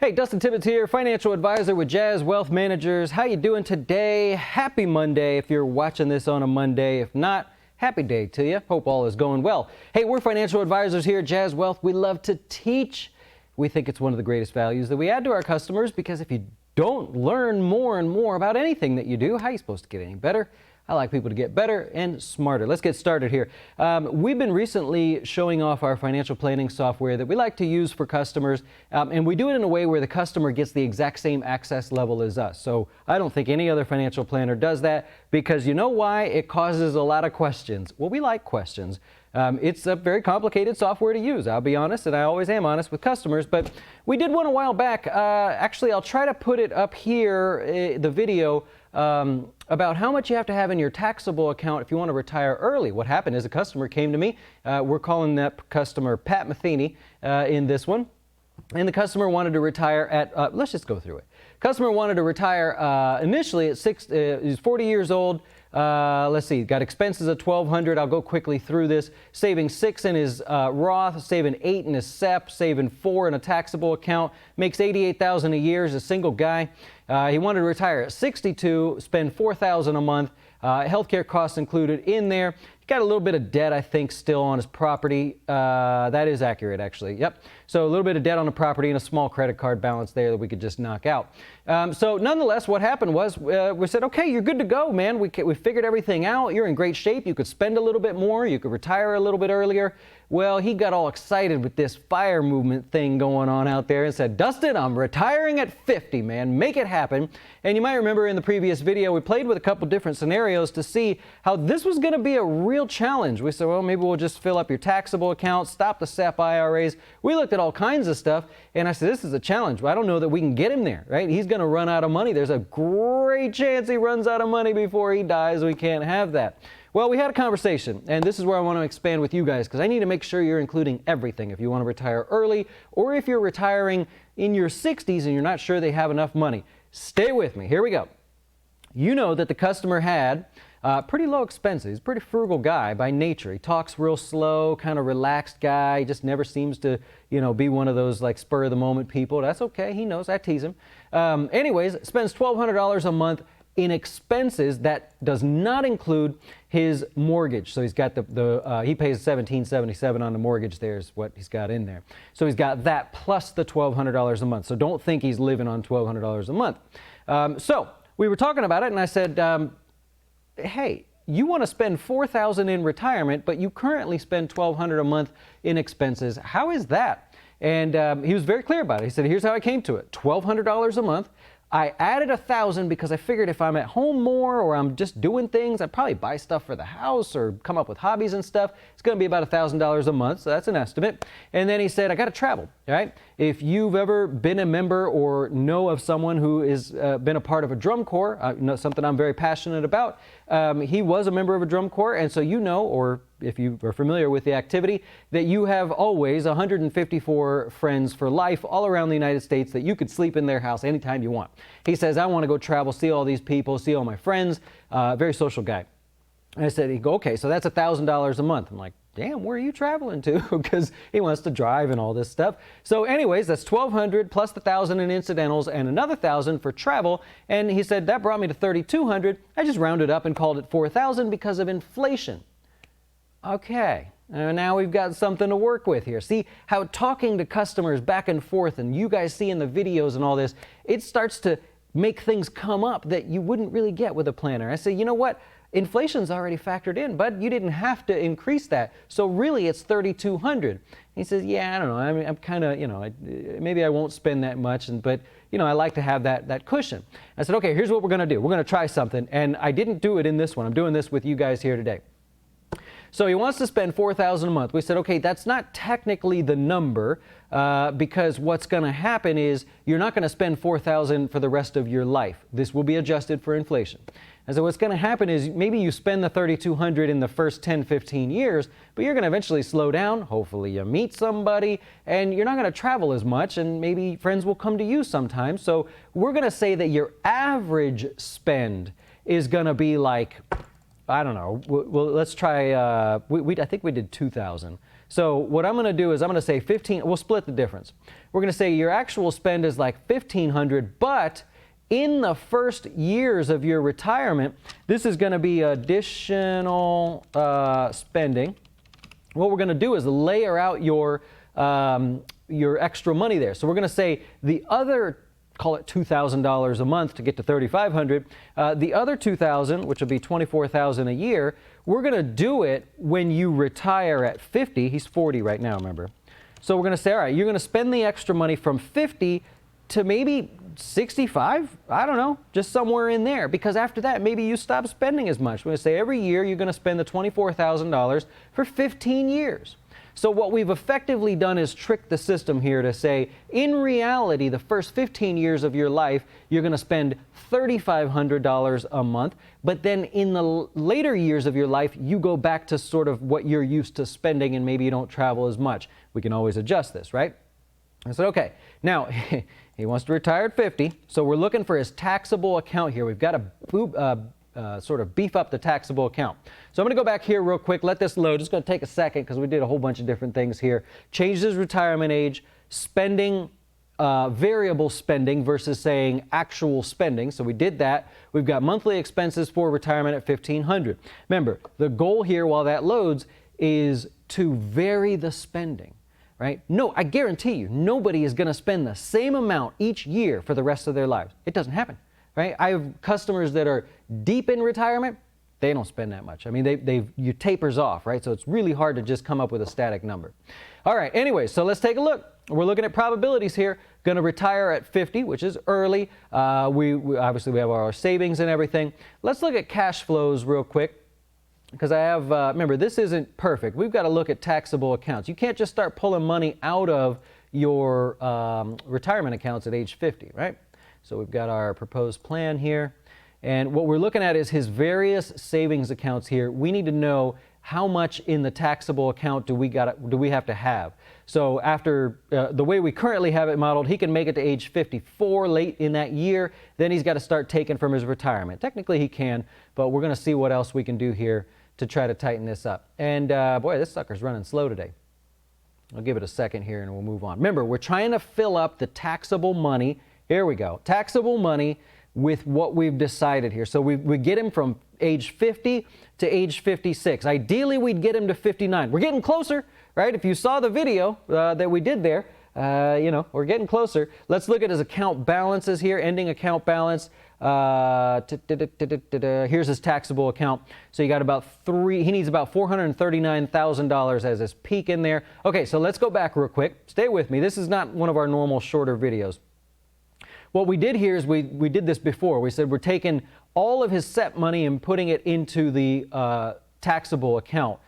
Hey, Dustin Tibbetts here, financial advisor with Jazz Wealth Managers. How you doing today? Happy Monday if you're watching this on a Monday. If not, happy day to you. Hope all is going well. Hey, we're financial advisors here at Jazz Wealth. We love to teach. We think it's one of the greatest values that we add to our customers, because if you don't learn more and more about anything that you do, how are you supposed to get any better? I like people to get better and smarter. Let's get started here. We've been recently showing off our financial planning software that we like to use for customers, and we do it in a way where the customer gets the exact same access level as us. So I don't think any other financial planner does that, because you know why? It causes a lot of questions. Well, we like questions. It's a very complicated software to use, I'll be honest, and I always am honest with customers, but we did one a while back. Actually, I'll try to put it up here, the video, about how much you have to have in your taxable account if you want to retire early. What happened is a customer came to me. We're calling that customer Pat Matheny in this one. And the customer wanted to retire at, let's just go through it. Customer wanted to retire initially at he's 40 years old. Let's see, got expenses of $1,200. I'll go quickly through this. Saving $6,000 in his Roth, saving $8,000 in his SEP, saving $4,000 in a taxable account. Makes $88,000 a year as a single guy. He wanted to retire at 62, spend $4,000 a month. Healthcare costs included in there. He got a little bit of debt, I think, still on his property. That is accurate, actually. Yep. So a little bit of debt on the property and a small credit card balance there that we could just knock out. So nonetheless, what happened was we said, okay, you're good to go, man. We figured everything out. You're in great shape. You could spend a little bit more. You could retire a little bit earlier. Well, he got all excited with this fire movement thing going on out there and said, Dustin, I'm retiring at 50, man. Make it happen. And you might remember in the previous video, we played with a couple different scenarios to see how this was going to be a real challenge. We said, well, maybe we'll just fill up your taxable account, stop the SEP IRAs. We looked at all kinds of stuff, and I said, this is a challenge. I don't know that we can get him there, right? He's going to run out of money. There's a great chance he runs out of money before he dies. We can't have that. Well, we had a conversation, and this is where I want to expand with you guys, because I need to make sure you're including everything if you want to retire early, or if you're retiring in your 60s and you're not sure they have enough money. Stay with me. Here we go. You know that the customer had pretty low expenses. He's a pretty frugal guy by nature. He talks real slow, kind of relaxed guy. He just never seems to, be one of those like spur of the moment people. That's okay. He knows. I tease him. Anyways, spends $1,200 a month in expenses. That does not include his mortgage. So he's got he pays $1,777 on the mortgage. There's what he's got in there. So he's got that plus the $1,200 a month. So don't think he's living on $1,200 a month. So we were talking about it, and I said, hey, you want to spend $4,000 in retirement, but you currently spend $1,200 a month in expenses. How is that? And he was very clear about it. He said, here's how I came to it. $1,200 a month. I added $1,000 because I figured if I'm at home more or I'm just doing things, I'd probably buy stuff for the house or come up with hobbies and stuff. It's going to be about $1,000 a month, so that's an estimate. And then he said, I got to travel, right? If you've ever been a member or know of someone who has been a part of a drum corps, something I'm very passionate about, he was a member of a drum corps, and so or if you are familiar with the activity, that you have always 154 friends for life all around the United States that you could sleep in their house anytime you want. He says, I want to go travel, see all these people, see all my friends, very social guy. And I said, he'd go, okay, so that's $1,000 a month. I'm like, damn, where are you traveling to? Because he wants to drive and all this stuff. So anyways, that's $1,200 plus the $1,000 in incidentals and another $1,000 for travel. And he said, that brought me to $3,200. I just rounded up and called it $4,000 because of inflation. Okay, now we've got something to work with here. See how talking to customers back and forth, and you guys see in the videos and all this, it starts to make things come up that you wouldn't really get with a planner. I say, you know what? Inflation's already factored in, but you didn't have to increase that. So really it's $3,200. He says, yeah, I don't know. I mean, I'm kind of, maybe I won't spend that much, but I like to have that cushion. I said, okay, here's what we're going to do. We're going to try something. And I didn't do it in this one. I'm doing this with you guys here today. So he wants to spend $4,000 a month. We said, okay, that's not technically the number because what's going to happen is you're not going to spend $4,000 for the rest of your life. This will be adjusted for inflation. And so what's going to happen is maybe you spend the $3,200 in the first 10, 15 years, but you're going to eventually slow down. Hopefully you meet somebody, and you're not going to travel as much, and maybe friends will come to you sometimes. So we're going to say that your average spend is going to be like I don't know. Well, let's try, I think we did 2,000. So what I'm going to do is I'm going to say 15, we'll split the difference. We're going to say your actual spend is like 1,500, but in the first years of your retirement, this is going to be additional spending. What we're going to do is layer out your extra money there. So we're going to say the other, call it $2,000 a month to get to $3,500. The other $2,000, which will be $24,000 a year, we're going to do it when you retire at 50. He's 40 right now, remember. So we're going to say, all right, you're going to spend the extra money from 50 to maybe 65, I don't know, just somewhere in there. Because after that, maybe you stop spending as much. We're going to say every year you're going to spend the $24,000 for 15 years. So what we've effectively done is trick the system here to say, in reality, the first 15 years of your life, you're going to spend $3,500 a month. But then in the later years of your life, you go back to sort of what you're used to spending, and maybe you don't travel as much. We can always adjust this, right? I said, okay. Now, he wants to retire at 50, so we're looking for his taxable account here. We've got to sort of beef up the taxable account. So I'm going to go back here real quick, let this load. It's going to take a second because we did a whole bunch of different things here. Changed his retirement age, spending, variable spending versus saying actual spending. So we did that. We've got monthly expenses for retirement at $1,500. Remember, the goal here while that loads is to vary the spending. Right? No, I guarantee you, nobody is going to spend the same amount each year for the rest of their lives. It doesn't happen. Right? I have customers that are deep in retirement. They don't spend that much. I mean, you tapers off, right? So it's really hard to just come up with a static number. All right, anyway, so let's take a look. We're looking at probabilities here. Going to retire at 50, which is early. We obviously have our savings and everything. Let's look at cash flows real quick. Because I have, remember, this isn't perfect. We've got to look at taxable accounts. You can't just start pulling money out of your retirement accounts at age 50, right? So we've got our proposed plan here. And what we're looking at is his various savings accounts here. We need to know how much in the taxable account do we have to have. So after the way we currently have it modeled, he can make it to age 54 late in that year. Then he's got to start taking from his retirement. Technically he can, but we're going to see what else we can do here to try to tighten this up. And boy, this sucker's running slow today. I'll give it a second here and we'll move on. Remember, we're trying to fill up the taxable money. Here we go. Taxable money with what we've decided here. So we get him from age 50 to age 56. Ideally, we'd get him to 59. We're getting closer, right? If you saw the video that we did there, you know, we're getting closer. Let's look at his account balances here, ending account balance. Here's his taxable account. So you got about he needs about $439,000 as his peak in there. Okay, so let's go back real quick. Stay with me. This is not one of our normal shorter videos. What we did here is we did this before. We said we're taking all of his set money and putting it into the taxable account.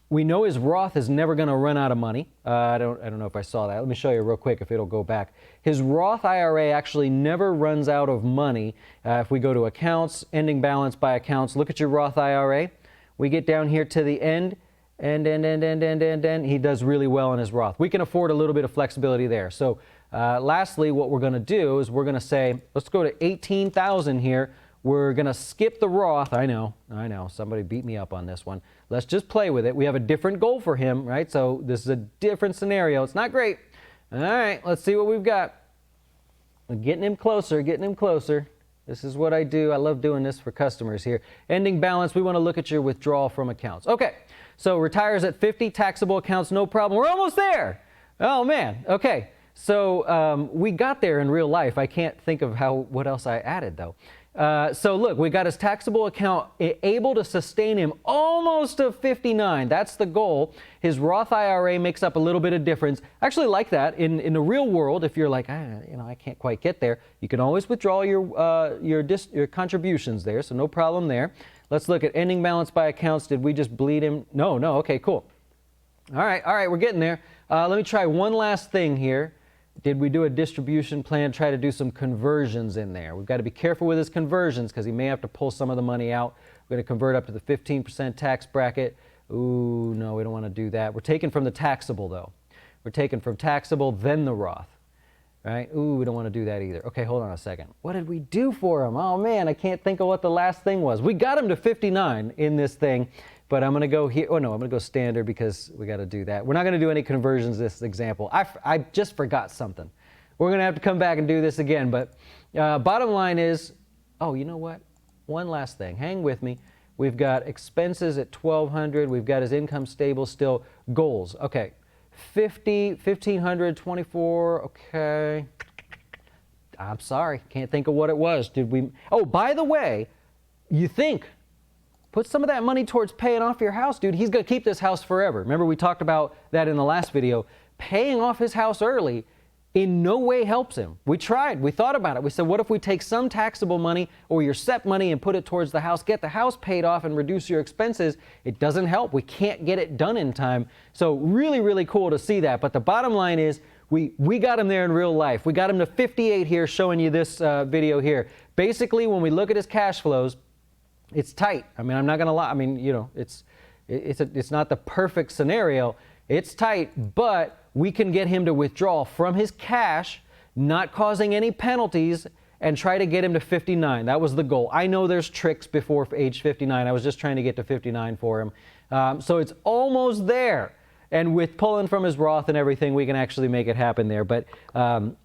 We know his Roth is never going to run out of money. I don't know if I saw that. Let me show you real quick if it'll go back. His Roth IRA actually never runs out of money. If we go to accounts, ending balance by accounts, look at your Roth IRA. We get down here to the end, and he does really well in his Roth. We can afford a little bit of flexibility there. So lastly, what we're going to do is we're going to say, let's go to 18,000 here. We're going to skip the Roth. I know. Somebody beat me up on this one. Let's just play with it. We have a different goal for him, right? So this is a different scenario. It's not great. All right, let's see what we've got. We're getting him closer, getting him closer. This is what I do. I love doing this for customers here. Ending balance, we want to look at your withdrawal from accounts. Okay, so retires at 50, taxable accounts, no problem. We're almost there. Oh, man. Okay, so we got there in real life. I can't think of what else I added, though. So look, we got his taxable account able to sustain him almost to 59. That's the goal. His Roth IRA makes up a little bit of difference. I actually like that. In the real world, if you're like, I can't quite get there, you can always withdraw your contributions there, so no problem there. Let's look at ending balance by accounts. Did we just bleed him? No. Okay, cool. All right, we're getting there. Let me try one last thing here. Did we do a distribution plan, try to do some conversions in there? We've got to be careful with his conversions because he may have to pull some of the money out. We're going to convert up to the 15% tax bracket. Ooh, no, we don't want to do that. We're taking from the taxable, though. We're taking from taxable, then the Roth. right? Ooh, we don't want to do that either. Okay, hold on a second. What did we do for him? Oh man, I can't think of what the last thing was. We got him to 59 in this thing, but I'm going to go here. Oh no, I'm going to go standard because we got to do that. We're not going to do any conversions this example. I just forgot something. We're going to have to come back and do this again, but bottom line is, oh, you know what? One last thing. Hang with me. We've got expenses at 1,200. We've got his income stable still. Goals. Okay. 50, 1,500, 24. Okay. I'm sorry. Can't think of what it was. Did we? Oh, by the way, you think, put some of that money towards paying off your house, dude. He's going to keep this house forever. Remember, we talked about that in the last video. Paying off his house early in no way helps him. We tried. We thought about it. We said, what if we take some taxable money or your SEP money and put it towards the house, get the house paid off and reduce your expenses? It doesn't help. We can't get it done in time. So really, really cool to see that. But the bottom line is we got him there in real life. We got him to 58 here, showing you this video here. Basically, when we look at his cash flows, it's tight. I mean, I'm not going to lie. I mean, you know, it's not the perfect scenario. It's tight, but we can get him to withdraw from his cash, not causing any penalties, and try to get him to 59. That was the goal. I know there's tricks before age 59. I was just trying to get to 59 for him. So it's almost there. And with pulling from his Roth and everything, we can actually make it happen there. But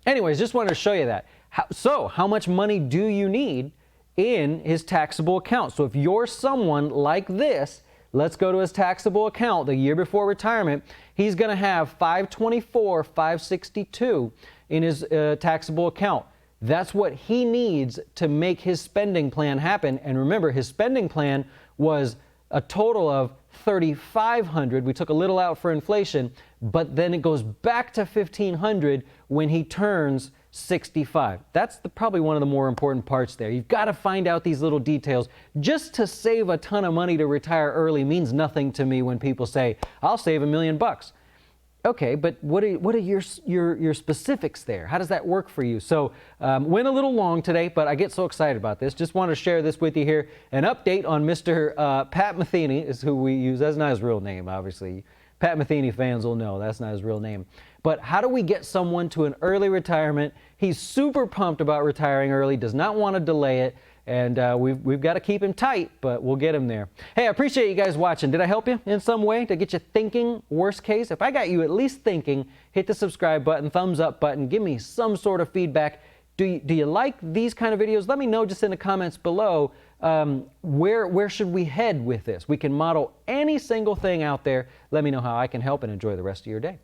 anyways, just wanted to show you that. So how much money do you need in his taxable account? So if you're someone like this, let's go to his taxable account the year before retirement. He's going to have $524, $562 in his taxable account. That's what he needs to make his spending plan happen. And remember, his spending plan was a total of $3,500. We took a little out for inflation, but then it goes back to $1,500 when he turns 65. That's probably one of the more important parts there. You've got to find out these little details. Just to save a ton of money to retire early means nothing to me when people say, I'll save $1 million. Okay, but what are your specifics there? How does that work for you? So went a little long today, but I get so excited about this. Just want to share this with you here. An update on Mr. Pat Metheny is who we use. That's not his real name, obviously. Pat Metheny fans will know that's not his real name. But how do we get someone to an early retirement? He's super pumped about retiring early, does not want to delay it, and we've got to keep him tight, but we'll get him there. Hey, I appreciate you guys watching. Did I help you in some way to get you thinking? Worst case, if I got you at least thinking, hit the subscribe button, thumbs up button, give me some sort of feedback. Do you like these kind of videos? Let me know just in the comments below. Where should we head with this? We can model any single thing out there. Let me know how I can help, and enjoy the rest of your day.